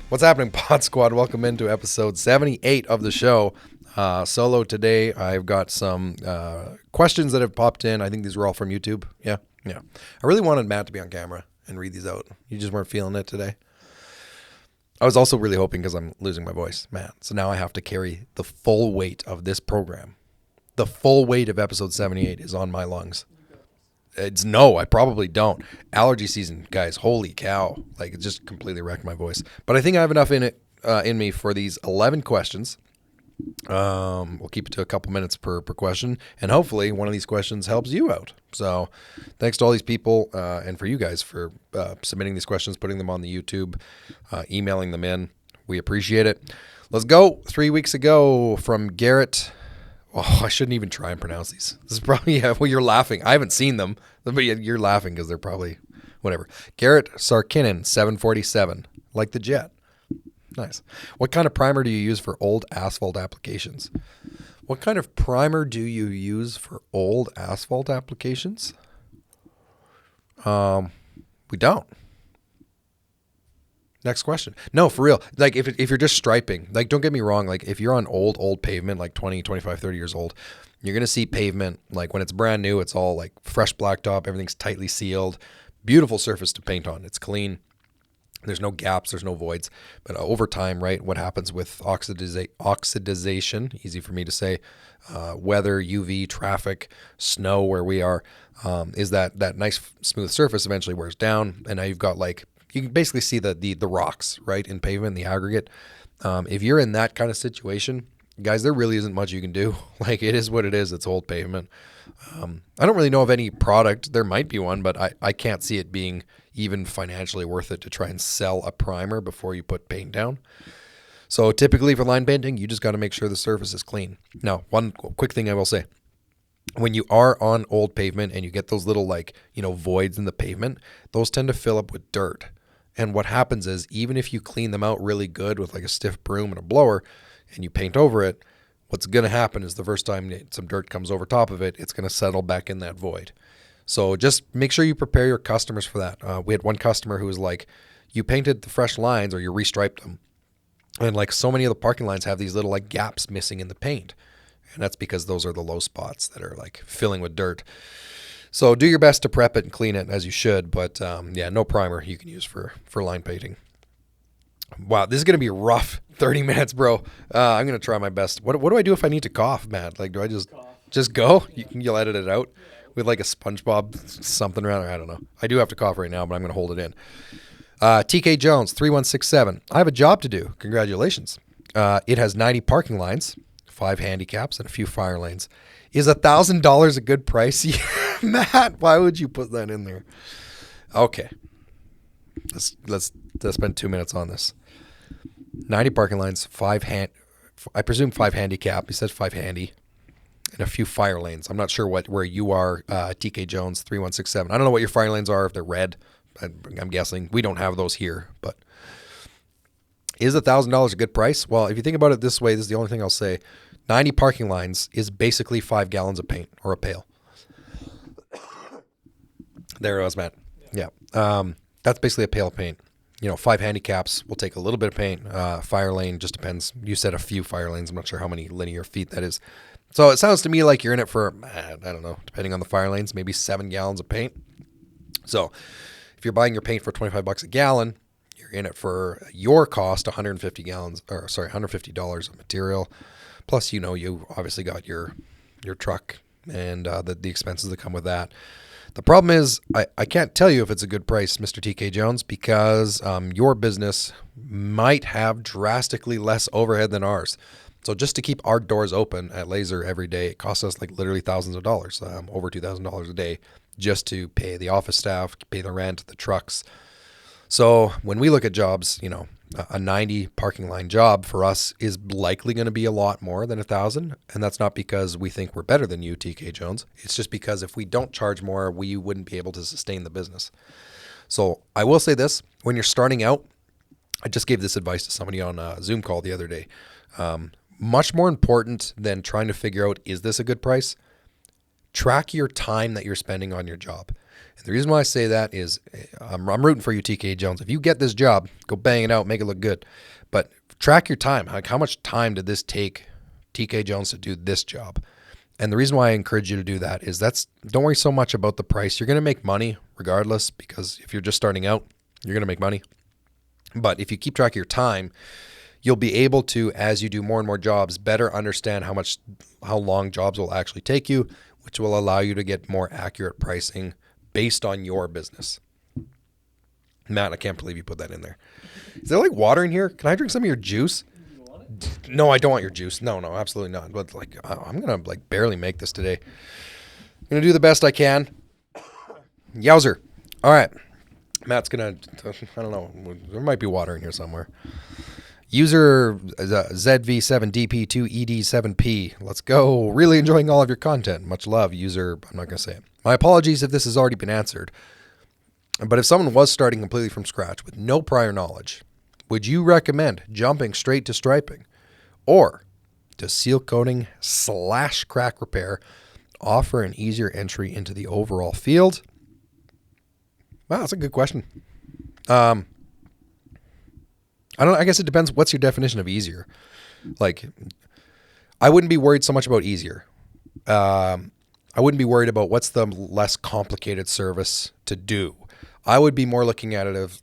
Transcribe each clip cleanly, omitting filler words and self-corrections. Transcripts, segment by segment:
What's happening, Pod Squad? Welcome into episode 78 of the show. Solo today. I've got some questions that have popped in. I think these were all from YouTube. Yeah. I really wanted Matt to be on camera and read these out. You just weren't feeling it today. I was also really hoping, because I'm losing my voice, Matt. So now I have to carry the full weight of this program. The full weight of episode 78 is on my lungs. No, I probably don't. Allergy season, guys. Holy cow! Like, it just completely wrecked my voice. But I think I have enough in me for these 11 questions. We'll keep it to a couple minutes per question, and hopefully one of these questions helps you out. So, thanks to all these people and for you guys for submitting these questions, putting them on the YouTube, emailing them in. We appreciate it. Let's go. 3 weeks ago from Garrett. Oh, I shouldn't even try and pronounce these. This is probably, well, you're laughing. I haven't seen them, but you're laughing because they're probably, whatever. Garrett Sarkinen, 747, like the jet. Nice. What kind of primer do you use for old asphalt applications? What kind of primer do you use for old asphalt applications? We don't. Next question. No, for real. Like, if you're just striping, like, don't get me wrong. Like, if you're on old pavement, like 20, 25, 30 years old, you're going to see pavement, like, when it's brand new, it's all, like, fresh blacktop. Everything's tightly sealed. Beautiful surface to paint on. It's clean. There's no gaps. There's no voids. But over time, right, what happens with oxidization, easy for me to say, weather, UV, traffic, snow where we are, is that nice smooth surface eventually wears down. And now you've got, like, you can basically see the rocks, right, in pavement, the aggregate. If you're in that kind of situation, guys, there really isn't much you can do. Like, it is what it is. It's old pavement. I don't really know of any product. There might be one, but I can't see it being even financially worth it to try and sell a primer before you put paint down. So typically for line painting, you just got to make sure the surface is clean. Now, one quick thing I will say. When you are on old pavement and you get those little, like, voids in the pavement, those tend to fill up with dirt. And what happens is, even if you clean them out really good with, like, a stiff broom and a blower and you paint over it, what's going to happen is the first time some dirt comes over top of it, it's going to settle back in that void. So just make sure you prepare your customers for that. We had one customer who was like, you painted the fresh lines or you restriped them. And, like, so many of the parking lines have these little, like, gaps missing in the paint. And that's because those are the low spots that are, like, filling with dirt. So do your best to prep it and clean it as you should. But, no primer you can use for line painting. Wow, this is going to be a rough 30 minutes, bro. I'm going to try my best. What do I do if I need to cough, Matt? Like, do I just go? You'll edit it out with, like, a SpongeBob something around there? I don't know. I do have to cough right now, but I'm going to hold it in. TK Jones, 3167. I have a job to do. Congratulations. It has 90 parking lines, 5 handicaps, and a few fire lanes. Is $1,000 a good price? Matt, why would you put that in there? Okay. Let's spend 2 minutes on this. 90 parking lines, I presume 5 handicap. He says 5 handy, and a few fire lanes. I'm not sure where you are, TK Jones, 3167. I don't know what your fire lanes are, if they're red. I'm guessing. We don't have those here, but is $1,000 a good price? Well, if you think about it this way, this is the only thing I'll say. 90 parking lines is basically 5 gallons of paint or a pail. There it was, Matt. Yeah. That's basically a pail of paint. 5 handicaps will take a little bit of paint. Fire lane just depends. You said a few fire lanes. I'm not sure how many linear feet that is. So it sounds to me like you're in it for, I don't know, depending on the fire lanes, maybe 7 gallons of paint. So if you're buying your paint for $25 a gallon, you're in it for your cost, $150 of material. Plus, you obviously got your truck and the expenses that come with that. The problem is I can't tell you if it's a good price, Mr. TK Jones, because your business might have drastically less overhead than ours. So just to keep our doors open at Laser every day, it costs us, like, literally thousands of dollars, over $2,000 a day, just to pay the office staff, pay the rent, the trucks. So when we look at jobs, a 90 parking line job for us is likely going to be a lot more than 1,000. And that's not because we think we're better than you, TK Jones. It's just because if we don't charge more, we wouldn't be able to sustain the business. So I will say this, when you're starting out, I just gave this advice to somebody on a Zoom call the other day. Much more important than trying to figure out, is this a good price? Track your time that you're spending on your job. And the reason why I say that is I'm rooting for you, TK Jones. If you get this job, go bang it out, make it look good. But track your time. Like, how much time did this take TK Jones to do this job? And the reason why I encourage you to do that is don't worry so much about the price. You're going to make money regardless, because if you're just starting out, you're going to make money. But if you keep track of your time, you'll be able to, as you do more and more jobs, better understand how long jobs will actually take you, which will allow you to get more accurate pricing based on your business. Matt, I can't believe you put that in there. Is there like water in here? Can I drink some of your juice? No, I don't want your juice. No, absolutely not. But like, I'm going to like barely make this today. I'm going to do the best I can. Yowzer. All right. Matt's going to, I don't know. There might be water in here somewhere. User ZV7DP2ED7P. Let's go. Really enjoying all of your content. Much love, user. I'm not going to say it. My apologies if this has already been answered. But if someone was starting completely from scratch with no prior knowledge, would you recommend jumping straight to striping, or does seal coating / crack repair offer an easier entry into the overall field? Wow, that's a good question. I guess it depends. What's your definition of easier? Like, I wouldn't be worried so much about easier. I wouldn't be worried about what's the less complicated service to do. I would be more looking at it of,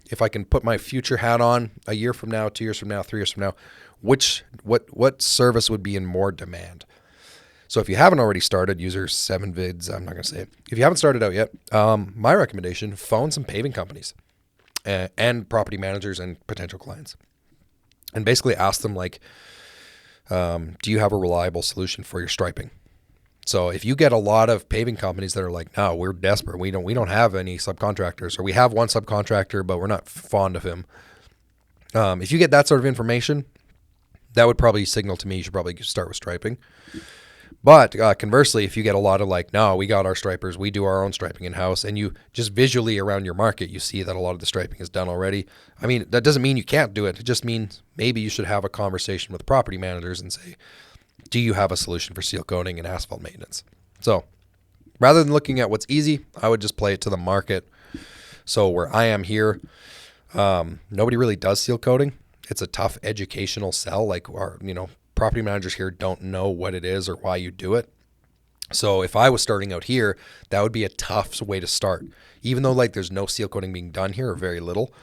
if I can put my future hat on a year from now, 2 years from now, 3 years from now, what service would be in more demand? So if you haven't already started, user 7vids, I'm not going to say it. If you haven't started out yet, my recommendation, phone some paving companies and property managers and potential clients. And basically ask them like, do you have a reliable solution for your striping? So if you get a lot of paving companies that are like, no, we're desperate. We don't have any subcontractors, or we have one subcontractor, but we're not fond of him. If you get that sort of information, that would probably signal to me you should probably start with striping. But conversely, if you get a lot of like, no, we got our stripers, we do our own striping in-house, and you just visually around your market, you see that a lot of the striping is done already. I mean, that doesn't mean you can't do it. It just means maybe you should have a conversation with property managers and say, do you have a solution for seal coating and asphalt maintenance? So rather than looking at what's easy, I would just play it to the market. So where I am here, nobody really does seal coating. It's a tough educational sell. Like property managers here don't know what it is or why you do it. So if I was starting out here, that would be a tough way to start. Even though like there's no seal coating being done here, or very little,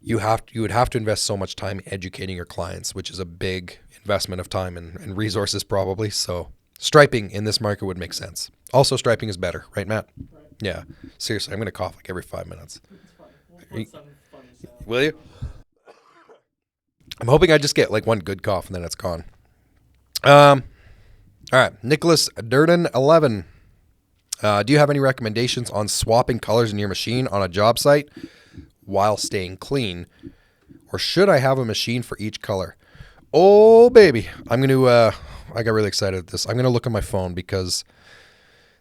you would have to invest so much time educating your clients, which is a big investment of time and resources probably. So striping in this market would make sense. Also, striping is better, right, Matt? Right. Yeah. Seriously, I'm going to cough like every 5 minutes. It's fine. We'll put some funny sound. Will you? I'm hoping I just get like one good cough and then it's gone. All right. Nicholas Durden 11. Do you have any recommendations on swapping colors in your machine on a job site while staying clean? Or should I have a machine for each color? Oh, baby. I got really excited at this. I'm going to look on my phone because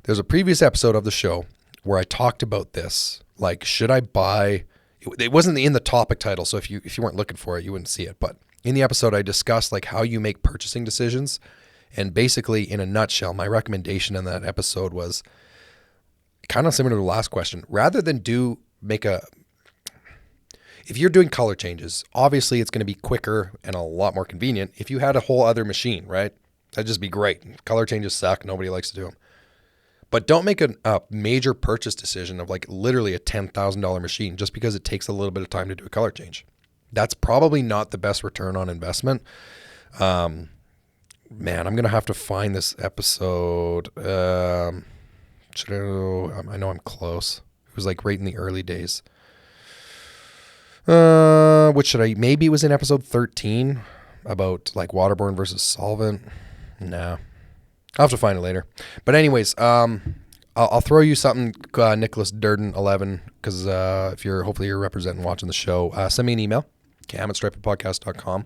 there's a previous episode of the show where I talked about this. Like, should I buy... It wasn't in the topic title, so if you weren't looking for it, you wouldn't see it. But in the episode, I discussed like how you make purchasing decisions. And basically, in a nutshell, my recommendation in that episode was kind of similar to the last question. Rather than if you're doing color changes, obviously it's going to be quicker and a lot more convenient if you had a whole other machine, right? That'd just be great. Color changes suck. Nobody likes to do them. But don't make a major purchase decision of like literally a $10,000 machine just because it takes a little bit of time to do a color change. That's probably not the best return on investment. Man, I'm going to have to find this episode. I know I'm close. It was like right in the early days. Maybe it was in episode 13 about like waterborne versus solvent. Nah, I'll have to find it later. But anyways, I'll throw you something, Nicholas Durden 11, because hopefully you're representing watching the show, send me an email, cam@stripingpodcast.com.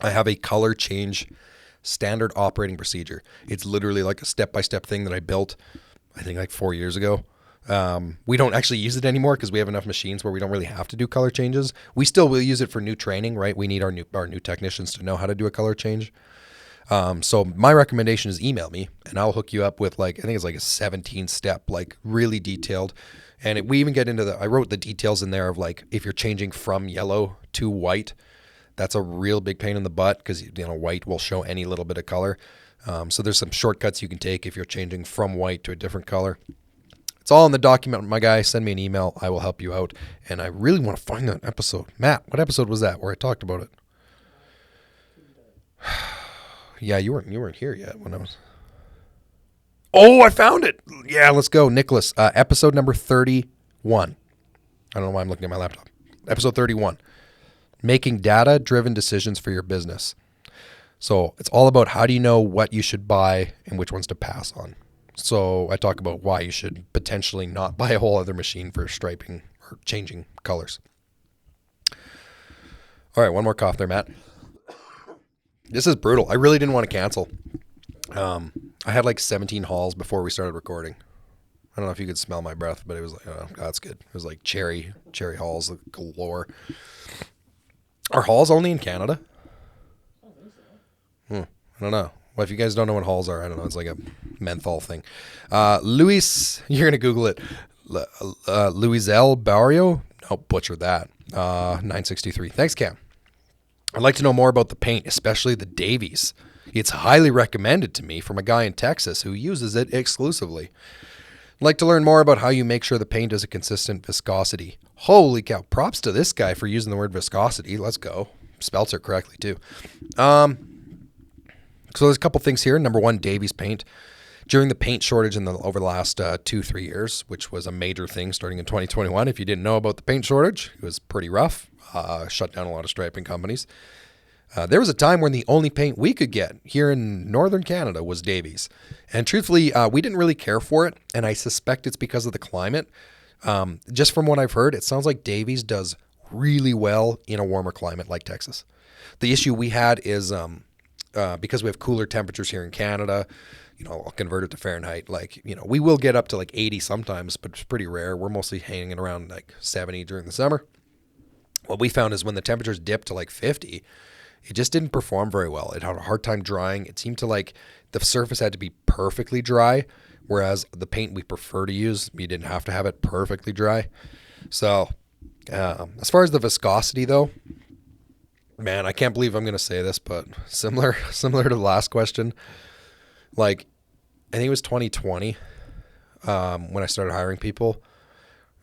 I have a color change standard operating procedure. It's literally like a step-by-step thing that I built, I think like 4 years ago. We don't actually use it anymore because we have enough machines where we don't really have to do color changes. We still will use it for new training, right? We need our new technicians to know how to do a color change. So my recommendation is email me and I'll hook you up with like, I think it's like a 17 step, like really detailed. And we even get into I wrote the details in there of like, if you're changing from yellow to white, that's a real big pain in the butt because, white will show any little bit of color. So there's some shortcuts you can take if you're changing from white to a different color. It's all in the document, my guy. Send me an email. I will help you out. And I really want to find that episode. Matt, what episode was that where I talked about it? Yeah, you weren't here yet when I was. Oh, I found it. Yeah, let's go. Nicholas, episode number 31. I don't know why I'm looking at my laptop. Episode 31. Making data-driven decisions for your business. So it's all about how do you know what you should buy and which ones to pass on. So I talk about why you should potentially not buy a whole other machine for striping or changing colors. All right, one more cough there, Matt. This is brutal. I really didn't want to cancel. I had like 17 hauls before we started recording. I don't know if you could smell my breath, but it was like, oh, that's good. It was like cherry hauls galore. Are hauls only in Canada? I don't know. Well, if you guys don't know what halls are, I don't know. It's like a menthol thing. Luis, you're going to Google it. Luisel Barrio? Oh, butchered that. 963. Thanks, Cam. I'd like to know more about the paint, especially the Davies. It's highly recommended to me from a guy in Texas who uses it exclusively. I'd like to learn more about how you make sure the paint is a consistent viscosity. Holy cow. Props to this guy for using the word viscosity. Let's go. Spells it correctly, too. So there's a couple things here. Number one, Davies paint. During the paint shortage over the last 2-3 years, which was a major thing starting in 2021. If you didn't know about the paint shortage, it was pretty rough. Shut down a lot of striping companies. There was a time when the only paint we could get here in northern Canada was Davies. And truthfully, we didn't really care for it, and I suspect it's because of the climate. Just from what I've heard, it sounds like Davies does really well in a warmer climate like Texas. The issue we had is because we have cooler temperatures here in Canada, I'll convert it to Fahrenheit. We will get up to like 80 sometimes, but it's pretty rare. We're mostly hanging around like 70 during the summer. What we found is when the temperatures dipped to like 50, it just didn't perform very well. It had a hard time drying. It seemed to like the surface had to be perfectly dry, whereas the paint we prefer to use, you didn't have to have it perfectly dry. So as far as the viscosity though, man, I can't believe I'm going to say this, but similar to the last question, like I think it was 2020 when I started hiring people,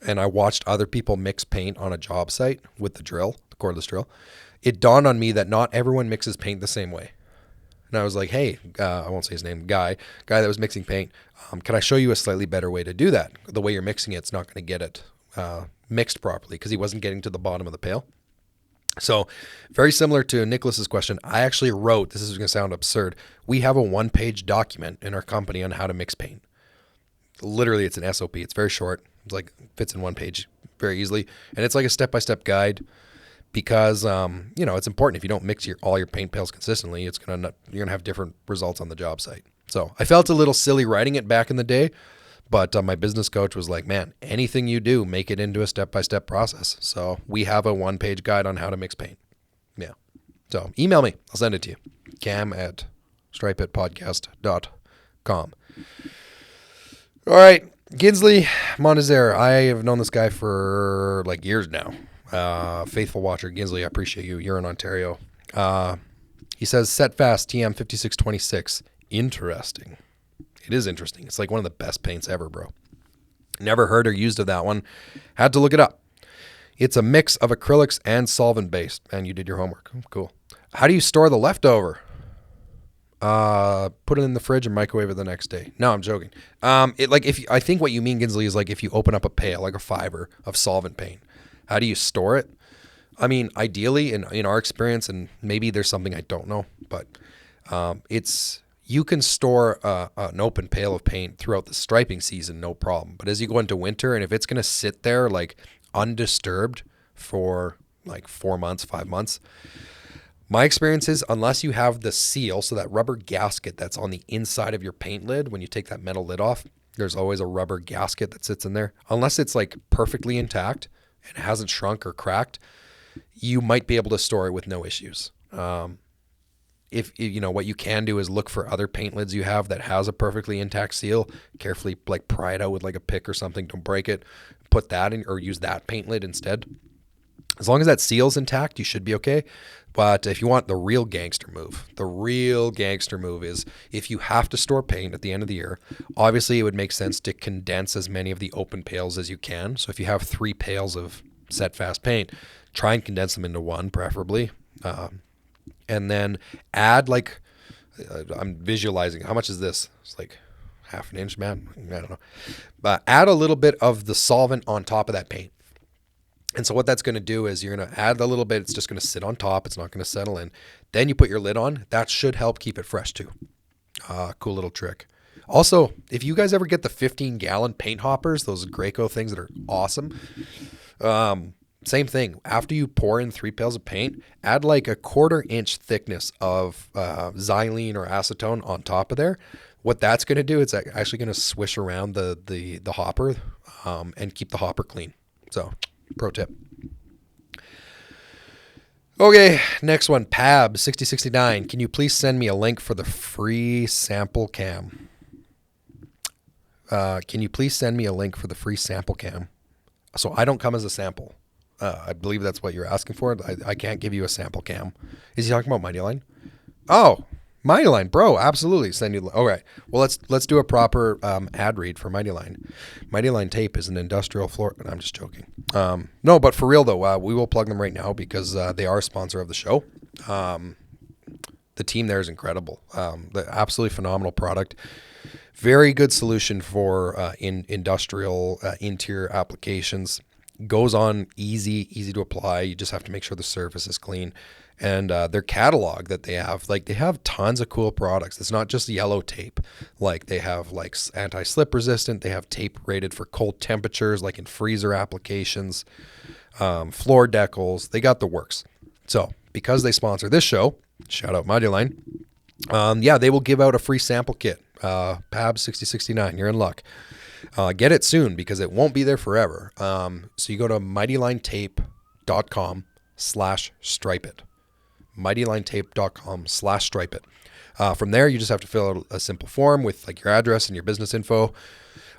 and I watched other people mix paint on a job site with the cordless drill. It dawned on me that not everyone mixes paint the same way. And I was like, hey, I won't say his name, guy that was mixing paint, can I show you a slightly better way to do that? The way you're mixing it's not going to get it mixed properly, because he wasn't getting to the bottom of the pail. So very similar to Nicholas's question, I actually wrote, this is going to sound absurd, we have a 1-page document in our company on how to mix paint. Literally, it's an SOP. It's very short. It's like fits in 1 page very easily. And it's like a step-by-step guide because, it's important. If you don't mix all your paint pails consistently, you're going to have different results on the job site. So I felt a little silly writing it back in the day, but my business coach was like, man, anything you do, make it into a step-by-step process. So we have a 1-page guide on how to mix paint. Yeah. So email me. I'll send it to you. cam@stripeitpodcast.com. All right. Ginsley Montezera. I have known this guy for like years now. Faithful watcher. Ginsley, I appreciate you. You're in Ontario. He says, Set Fast TM 5626. Interesting. It is interesting. It's like one of the best paints ever, bro. Never heard or used of that one. Had to look it up. It's a mix of acrylics and solvent-based. Man, you did your homework. Cool. How do you store the leftover? Put it in the fridge and microwave it the next day. No, I'm joking. I think what you mean, Ginsley, is like if you open up a pail, like a fiver of solvent paint, how do you store it? I mean, ideally, in our experience, and maybe there's something I don't know, but you can store an open pail of paint throughout the striping season, no problem. But as you go into winter, and if it's going to sit there like undisturbed for like 4 months, 5 months, my experience is unless you have the seal, so that rubber gasket that's on the inside of your paint lid, when you take that metal lid off, there's always a rubber gasket that sits in there. Unless it's like perfectly intact and hasn't shrunk or cracked, you might be able to store it with no issues. if you know what you can do is look for other paint lids you have that has a perfectly intact seal. Carefully like pry it out with like a pick or something. Don't break it. Put that in or use that paint lid instead. As long as that seal's intact, you should be okay. But if you want the real gangster move is if you have to store paint at the end of the year, obviously it would make sense to condense as many of the open pails as you can. So if you have 3 pails of Set Fast paint, try and condense them into one, preferably. And then add like, I'm visualizing, how much is this? It's like half an inch, man. I don't know. But add a little bit of the solvent on top of that paint. And so what that's going to do is you're going to add a little bit. It's just going to sit on top. It's not going to settle in. Then you put your lid on. That should help keep it fresh too. Cool little trick. Also, if you guys ever get the 15-gallon paint hoppers, those Graco things that are awesome, same thing. After you pour in 3 pails of paint, add like a 1/4 inch thickness of xylene or acetone on top of there. What that's going to do, it's actually going to swish around the hopper and keep the hopper clean. So, pro tip. Okay, next one, Pab 6069. Can you please send me a link for the free sample cam? Can you please send me a link for the free sample cam? So I don't come as a sample. I believe that's what you're asking for. I can't give you a sample cam. Is he talking about Mighty Line? Oh, Mighty Line, bro, absolutely. Send you. All right. Well, let's do a proper ad read for Mighty Line. Mighty Line tape is an industrial floor. I'm just joking. No, but for real though, we will plug them right now because they are a sponsor of the show. The team there is incredible. The absolutely phenomenal product. Very good solution for in industrial interior applications. Goes on easy to apply. You just have to make sure the surface is clean. And their catalog that they have tons of cool products. It's not just yellow tape. Like they have like anti-slip resistant. They have tape rated for cold temperatures, like in freezer applications, floor decals. They got the works. So because they sponsor this show, shout out Mighty Line. They will give out a free sample kit. Pab 6069. You're in luck. Get it soon because it won't be there forever. So you go to mightylinetape.com/stripe it. mightylinetape.com/stripe it. From there, you just have to fill out a simple form with like your address and your business info,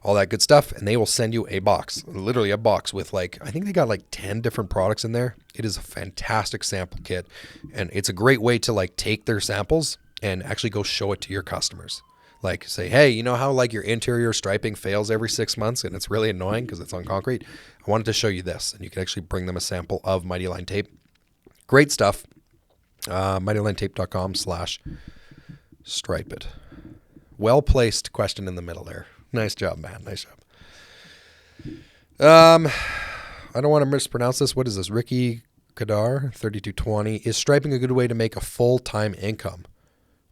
all that good stuff, and they will send you a box, literally a box with like, I think they got like 10 different products in there. It is a fantastic sample kit, and it's a great way to like take their samples and actually go show it to your customers. Like say, hey, you know how like your interior striping fails every 6 months and it's really annoying because it's on concrete? I wanted to show you this, and you can actually bring them a sample of Mighty Line tape. Great stuff. mightylinetape.com/stripe it. Well-placed question in the middle there. Nice job, man. Nice job. I don't want to mispronounce this. What is this? Ricky Kadar, 3220. Is striping a good way to make a full-time income?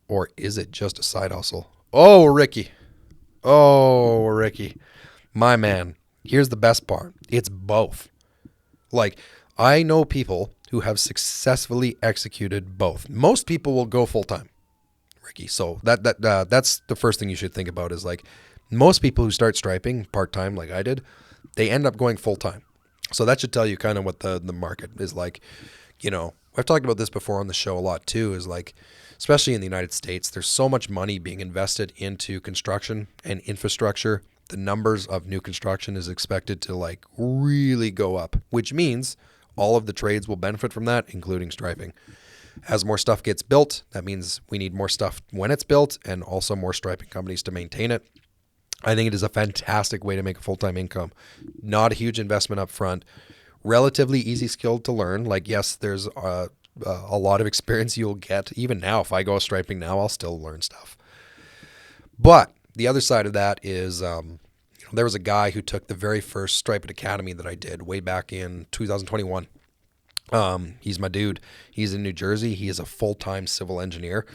Or is it just a side hustle? Oh, Ricky. My man. Here's the best part. It's both. Like, I know people who have successfully executed both. Most people will go full-time, Ricky. So that's the first thing you should think about is like most people who start striping part-time like I did, they end up going full-time. So that should tell you kind of what the market is like. You know, I've talked about this before on the show a lot too, is like, especially in the United States, there's so much money being invested into construction and infrastructure. The numbers of new construction is expected to like really go up, which means all of the trades will benefit from that, including striping. As more stuff gets built, that means we need more stuff when it's built and also more striping companies to maintain it. I think it is a fantastic way to make a full-time income. Not a huge investment up front. Relatively easy skill to learn. Like, yes, there's a lot of experience you'll get. Even now, if I go striping now, I'll still learn stuff. But the other side of that is there was a guy who took the very first Stripe It Academy that I did way back in 2021. He's my dude. He's in New Jersey. He is a full-time civil engineer.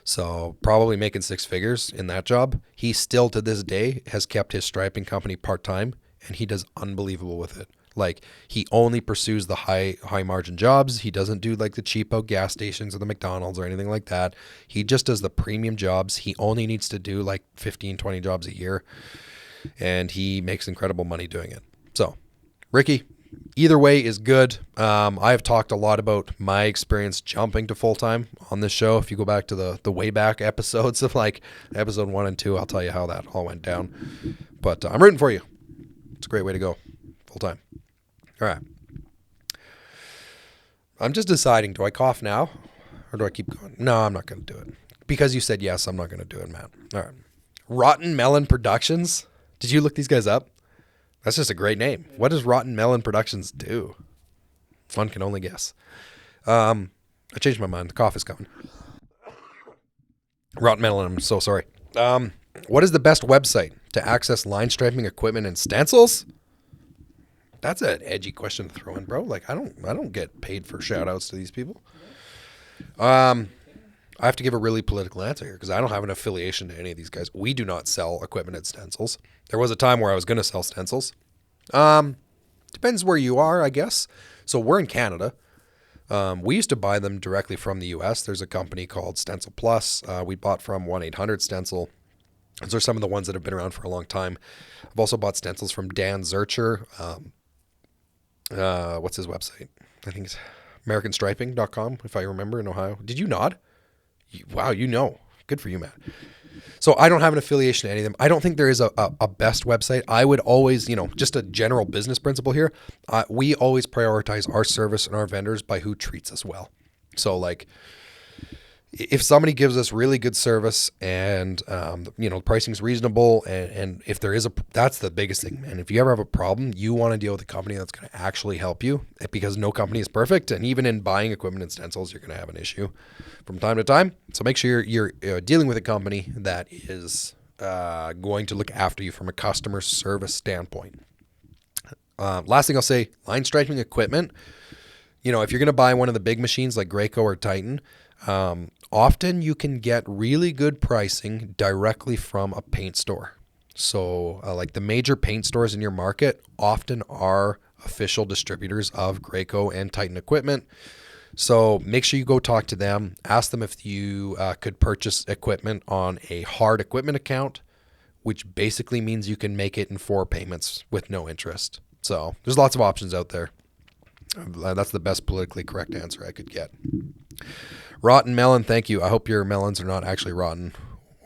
So probably making 6 figures in that job. He still to this day has kept his striping company part-time, and he does unbelievable with it. Like, he only pursues the high margin jobs. He doesn't do like the cheap out gas stations or the McDonald's or anything like that. He just does the premium jobs. He only needs to do like 15, 20 jobs a year, and he makes incredible money doing it. So, Ricky, either way is good. I have talked a lot about my experience jumping to full-time on this show. If you go back to the way back episodes of like episode 1 and 2, I'll tell you how that all went down. But I'm rooting for you. It's a great way to go. Full-time. All right. I'm just deciding, do I cough now or do I keep going? No, I'm not going to do it. Because you said yes, I'm not going to do it, Matt. All right. Rotten Melon Productions. Did you look these guys up? That's just a great name. What does Rotten Melon Productions do? One can only guess. I changed my mind. The cough is coming. Rotten Melon, I'm so sorry. What is the best website to access line striping equipment and stencils? That's an edgy question to throw in, bro. Like I don't get paid for shout outs to these people. I have to give a really political answer here because I don't have an affiliation to any of these guys. We do not sell equipment and stencils. There was a time where I was going to sell stencils. Depends where you are, I guess. So we're in Canada. We used to buy them directly from the U.S. There's a company called Stencil Plus. We bought from 1-800-STENCIL. Those are some of the ones that have been around for a long time. I've also bought stencils from Dan Zurcher. What's his website? I think it's AmericanStriping.com, if I remember, in Ohio. Did you nod? Wow, you know. Good for you, Matt. So I don't have an affiliation to any of them. I don't think there is a best website. I would always, just a general business principle here. We always prioritize our service and our vendors by who treats us well. So like if somebody gives us really good service and, the pricing is reasonable and if there is that's the biggest thing, man. If you ever have a problem, you want to deal with a company that's going to actually help you because no company is perfect. And even in buying equipment and stencils, you're going to have an issue from time to time. So make sure you're dealing with a company that is going to look after you from a customer service standpoint. Last thing I'll say, line striping equipment. If you're going to buy one of the big machines like Graco or Titan, often you can get really good pricing directly from a paint store. So like the major paint stores in your market often are official distributors of Graco and Titan equipment. So make sure you go talk to them. Ask them if you could purchase equipment on a hard equipment account, which basically means you can make it in 4 payments with no interest. So there's lots of options out there. That's the best politically correct answer I could get. Rotten Melon, thank you. I hope your melons are not actually rotten,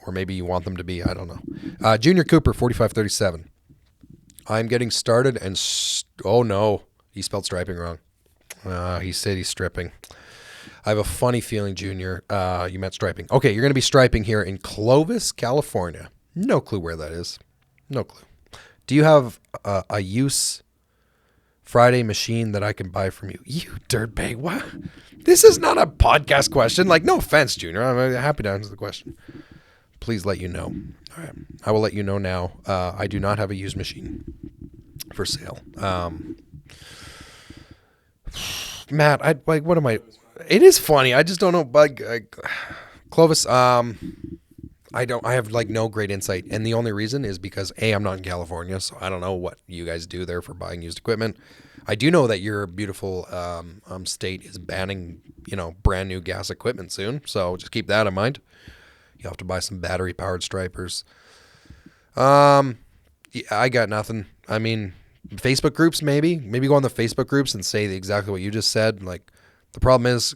or maybe you want them to be. I don't know. Junior Cooper, 4537. I'm getting started and... oh, no. He spelled striping wrong. He said he's stripping. I have a funny feeling, Junior, you meant striping. Okay, you're going to be striping here in Clovis, California. No clue where that is. No clue. Do you have a use Friday machine that I can buy from you? You dirtbag. What? This is not a podcast question. Like, no offense, Junior. I'm happy to answer the question. Please let you know. All right. I will let you know now. I do not have a used machine for sale. Matt, what am I? It is funny. I just don't know. Clovis, I have no great insight. And the only reason is because I'm not in California, so I don't know what you guys do there for buying used equipment. I do know that your beautiful state is banning, brand new gas equipment soon. So just keep that in mind. You have to buy some battery powered stripers. Yeah, I got nothing. I mean, Facebook groups, maybe go on the Facebook groups and say exactly what you just said. Like the problem is,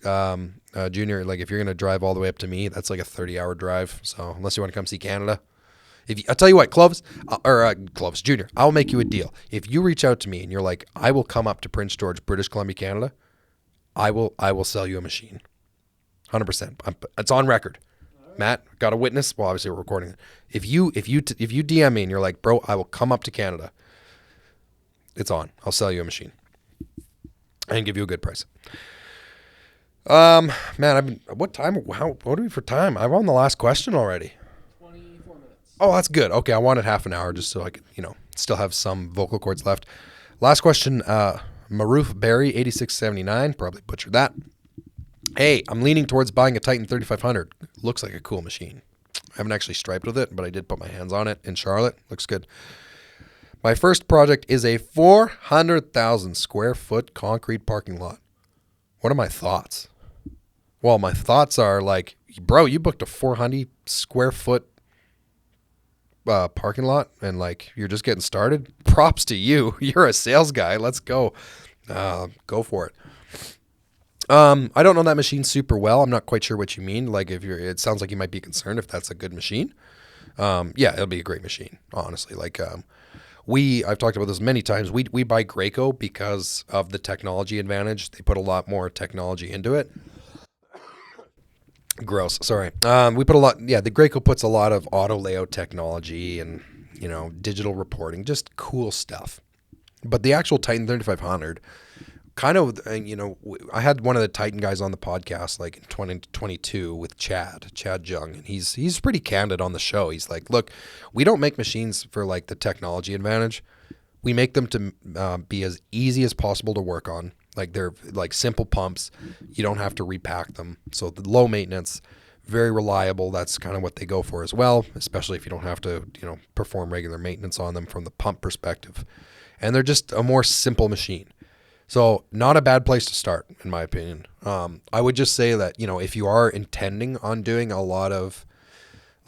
Junior, like if you're going to drive all the way up to me, that's like a 30-hour drive. So unless you want to come see Canada, I'll tell you what, Clovis, Junior, I'll make you a deal. If you reach out to me and you're like, I will come up to Prince George, British Columbia, Canada, I will sell you a machine. 100%. It's on record. Right. Matt, got a witness? Well, obviously we're recording it. If you DM me and you're like, bro, I will come up to Canada, it's on. I'll sell you a machine and give you a good price. Man, what time? What are we for time? I'm on the last question already. 24 minutes. Oh, that's good. Okay, I wanted half an hour just so I could, still have some vocal cords left. Last question, Maroof Berry, 8679, probably butchered that. Hey, I'm leaning towards buying a Titan 3500. Looks like a cool machine. I haven't actually striped with it, but I did put my hands on it in Charlotte. Looks good. My first project is a 400,000 square foot concrete parking lot. What are my thoughts? Well, my thoughts are like, bro, you booked a 400 square foot parking lot and like you're just getting started, props to you. You're a sales guy. Let's go. Go for it. I don't know that machine super well. I'm not quite sure what you mean. Like it sounds like you might be concerned if that's a good machine. Yeah, it'll be a great machine, honestly. Like, I've talked about this many times. We buy Graco because of the technology advantage. They put a lot more technology into it. Gross. Sorry. We put a lot. Yeah, the Graco puts a lot of auto layout technology and digital reporting, just cool stuff. But the actual Titan 3500, kind of, I had one of the Titan guys on the podcast like in 2022 with Chad Jung, and he's pretty candid on the show. He's like, look, we don't make machines for like the technology advantage. We make them to be as easy as possible to work on. Like they're like simple pumps. You don't have to repack them. So the low maintenance, very reliable. That's kind of what they go for as well, especially if you don't have to, perform regular maintenance on them from the pump perspective. And they're just a more simple machine. So not a bad place to start, in my opinion. I would just say that, if you are intending on doing a lot of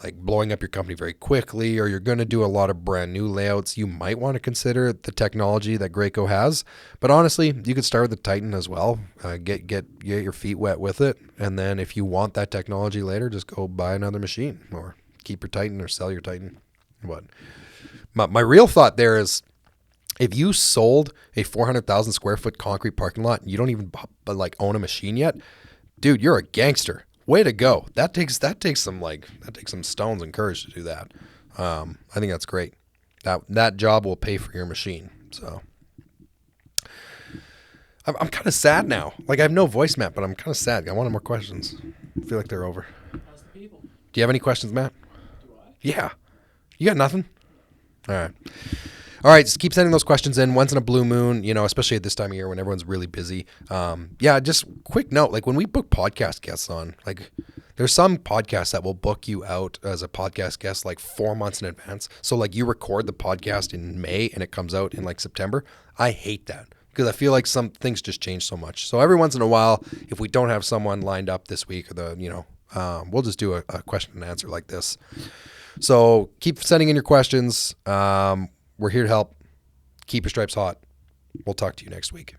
like blowing up your company very quickly, or you're going to do a lot of brand new layouts, you might want to consider the technology that Graco has. But honestly, you could start with the Titan as well. Get your feet wet with it. And then if you want that technology later, just go buy another machine or keep your Titan or sell your Titan. But my real thought there is, if you sold a 400,000 square foot concrete parking lot and you don't even like own a machine yet, dude, you're a gangster. Way to go. That takes some stones and courage to do that. I think that's great. That job will pay for your machine. So I'm kind of sad now. Like I have no voice, Matt, but I'm kind of sad. I wanted more questions. I feel like they're over. How's the people? Do you have any questions, Matt? Do I? Yeah. You got nothing? All right, just keep sending those questions in. Once in a blue moon, especially at this time of year when everyone's really busy. Just quick note, like when we book podcast guests on, like there's some podcasts that will book you out as a podcast guest like 4 months in advance. So like you record the podcast in May and it comes out in like September. I hate that because I feel like some things just change so much. So every once in a while, if we don't have someone lined up this week, or we'll just do a question and answer like this. So keep sending in your questions. We're here to help. Keep your stripes hot. We'll talk to you next week.